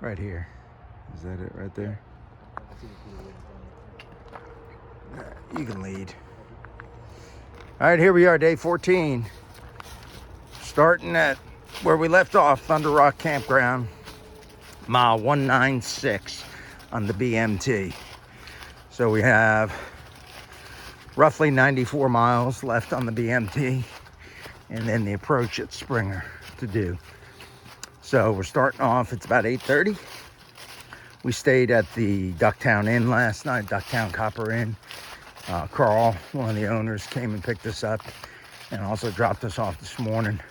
Right here. Is that it right there? You can lead. All right, here we are, day 14. Starting at where we left off, Thunder Rock Campground, mile 196 on the BMT. So we have roughly 94 miles left on the BMT, and then the approach at Springer to do. So we're starting off, it's about 8:30. We stayed at the Ducktown Inn last night, Ducktown Copper Inn. Carl, one of the owners, came and picked us up and also dropped us off this morning.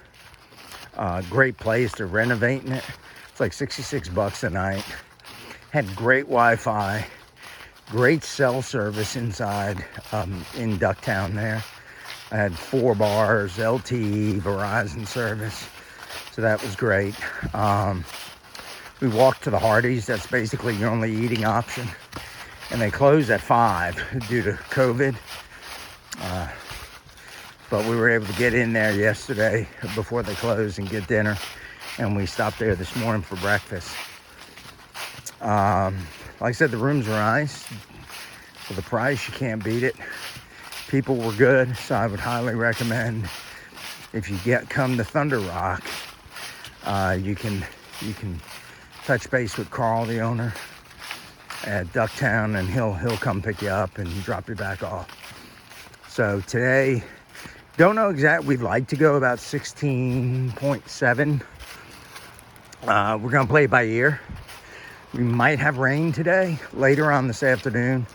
Great place. They're renovating it. It's like $66 a night. Had great Wi-Fi, great cell service inside in Ducktown there. I had 4 bars, LTE, Verizon service, so that was great. We walked to the Hardee's. That's basically your only eating option. And they closed at 5 due to COVID. But we were able to get in there yesterday before they closed and get dinner. And we stopped there this morning for breakfast. Like I said, the rooms are nice. For the price, you can't beat it. People were good, so I would highly recommend if you come to Thunder Rock, you can touch base with Carl, the owner, at Ducktown, and he'll come pick you up and drop you back off. So today, don't know exact. We'd like to go about 16.7. We're gonna play by ear. We might have rain today. Later on this afternoon,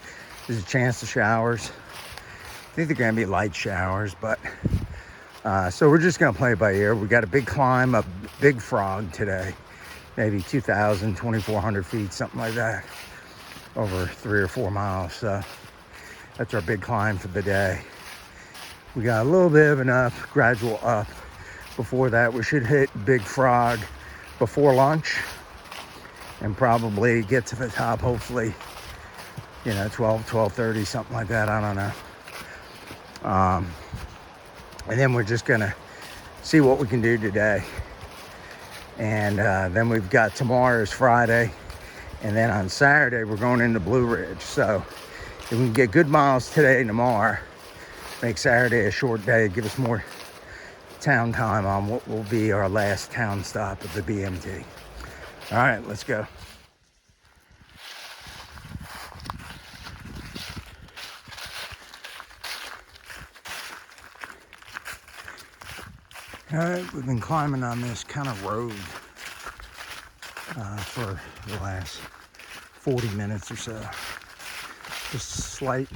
there's a chance of showers. I think they're gonna be light showers, but so we're just gonna play by ear. We got a big climb up Big Frog today, maybe 2,000, 2,400 feet, something like that, over 3 or 4 miles. So that's our big climb for the day. We got a little bit of an up, gradual up. Before that, we should hit Big Frog before lunch and probably get to the top, hopefully, 12:30, something like that. I don't know. And then we're just gonna see what we can do today. And then we've got tomorrow's Friday. And then on Saturday, we're going into Blue Ridge. So if we can get good miles today and tomorrow, make Saturday a short day, give us more town time on what will be our last town stop at the BMT. All right, let's go. All right, we've been climbing on this kind of road for the last 40 minutes or so. Just slight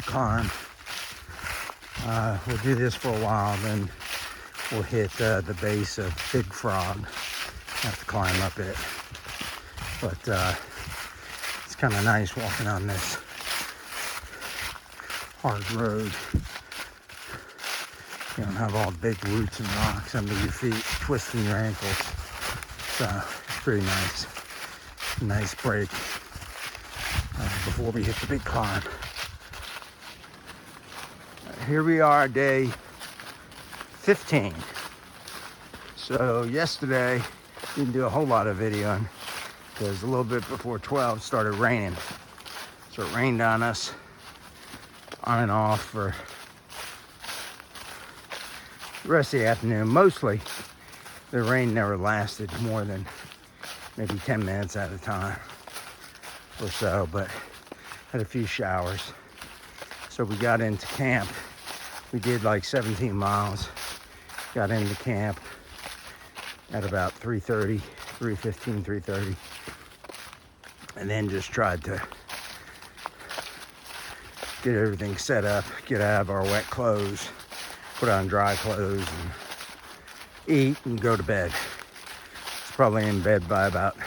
climb. We'll do this for a while, then we'll hit the base of Big Frog. Have to climb up it, but it's kind of nice walking on this hard road. You don't have all the big roots and rocks under your feet, twisting your ankles. So it's pretty nice. Nice break before we hit the big climb. Here we are, day 15. So yesterday, didn't do a whole lot of videoing because a little bit before 12 it started raining. So it rained on us on and off for the rest of the afternoon. Mostly, the rain never lasted more than maybe 10 minutes at a time or so, but had a few showers. So we got into camp. We did like 17 miles. Got into camp at about 3:30, 3:15, 3:30. And then just tried to get everything set up, get out of our wet clothes, put on dry clothes, and eat and go to bed. It's probably in bed by about, I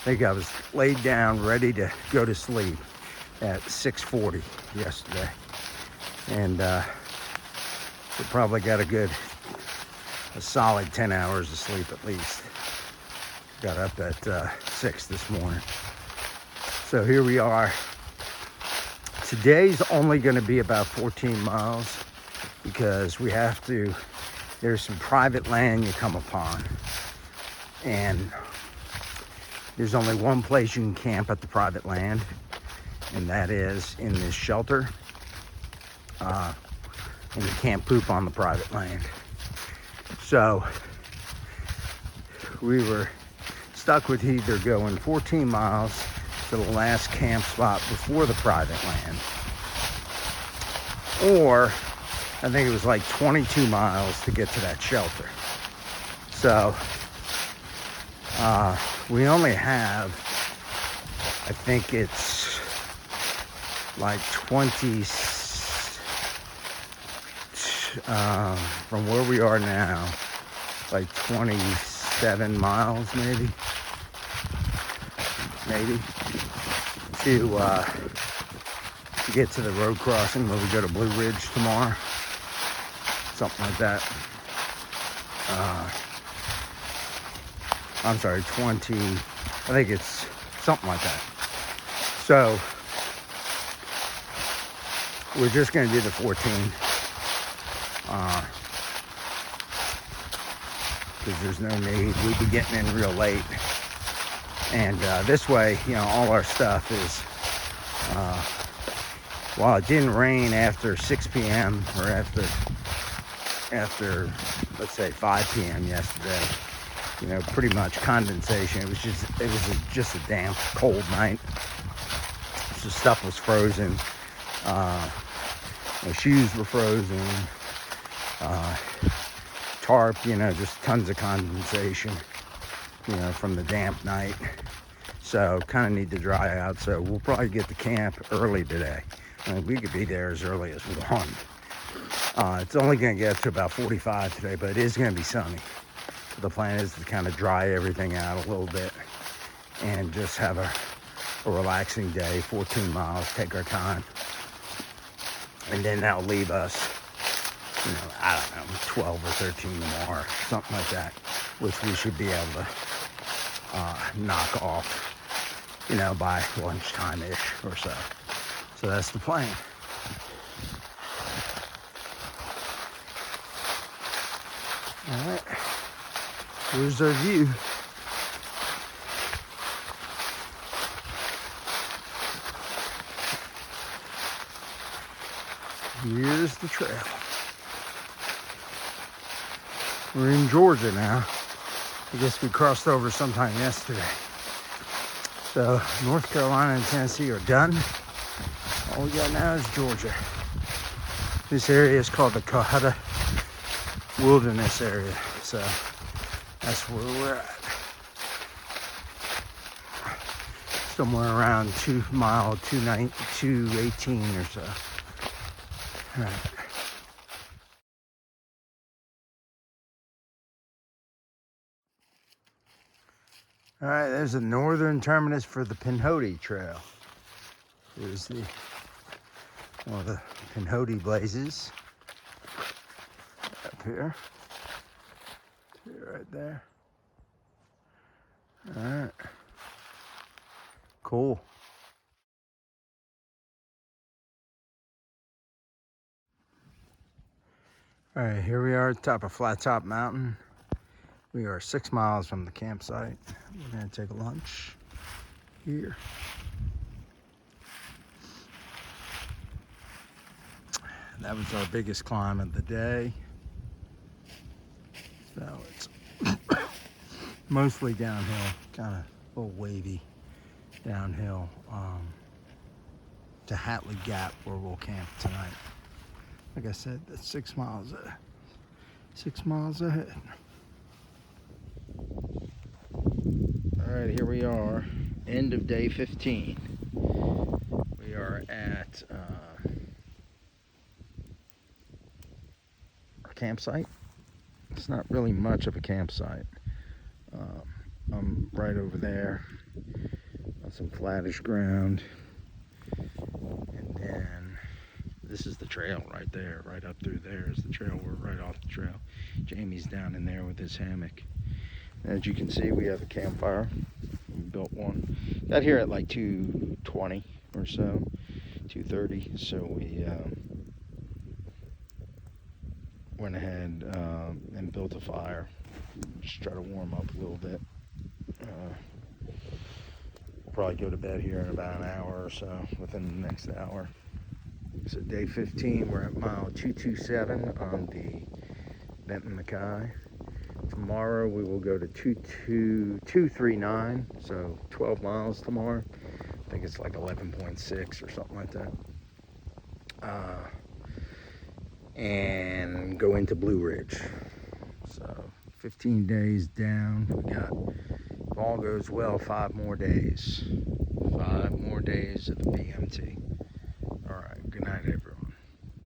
think I was laid down ready to go to sleep at 6:40 yesterday. And we probably got a solid 10 hours of sleep at least. Got up at 6 this morning. So here we are. Today's only going to be about 14 miles because there's some private land you come upon. And There's only one place you can camp at the private land, and that is in this shelter. And you can't poop on the private land. So we were stuck with either going 14 miles to the last camp spot before the private land, or I think it was like 22 miles to get to that shelter. So we only have, I think it's like 20, from where we are now, like 27 miles maybe to get to the road crossing where we go to Blue Ridge tomorrow, something like that. I'm sorry, 20, I think it's something like that. So we're just going to do the 14 because there's no need. We'd be getting in real late, and this way, you know, all our stuff is while it didn't rain after 6 p.m. or after let's say 5 p.m. yesterday, you know, pretty much condensation. It was just a damp, cold night. So stuff was frozen. My shoes were frozen. Tarp, you know, just tons of condensation, you know, from the damp night. So kind of need to dry out. So we'll probably get to camp early today. I mean, we could be there as early as 1. It's only going to get to about 45 today, but it is going to be sunny. So the plan is to kind of dry everything out a little bit and just have a relaxing day, 14 miles, take our time. And then that'll leave us, you know, I don't know, 12 or 13 tomorrow, something like that, which we should be able to knock off, you know, by lunchtime-ish or so. So that's the plan. All right, here's our view. Here's the trail. We're in Georgia now. I guess we crossed over sometime yesterday. So North Carolina and Tennessee are done. All we got now is Georgia. This area is called the Cohutta Wilderness area. So that's where we're at. Somewhere around 218 or so. All right. All right, there's the northern terminus for the Pinhoti Trail. There's one of the Pinhoti blazes up here. See it right there. All right. Cool. All right, here we are at the top of Flat Top Mountain. We are 6 miles from the campsite. We're gonna take a lunch here. That was our biggest climb of the day. So it's mostly downhill, kind of a little wavy downhill to Hatley Gap where we'll camp tonight. Like I said, that's 6 miles ahead. All right, here we are, end of day 15. We are at our campsite. It's not really much of a campsite. I'm right over there on some flattish ground. And then this is the trail right there, right up through there is the trail. We're right off the trail. Jamie's down in there with his hammock. As you can see, we have a campfire. We built one. Got here at like 2:20 or so, 2:30. So we went ahead and built a fire. Just try to warm up a little bit. probably go to bed here in about an hour or so, within the next hour. So day 15, we're at mile 227 on the Benton MacKaye. Tomorrow we will go to 239, so 12 miles tomorrow. I think it's like 11.6 or something like that. And go into Blue Ridge. So 15 days down. We got, if all goes well, 5 more days. 5 more days of the BMT. All right, good night, everybody.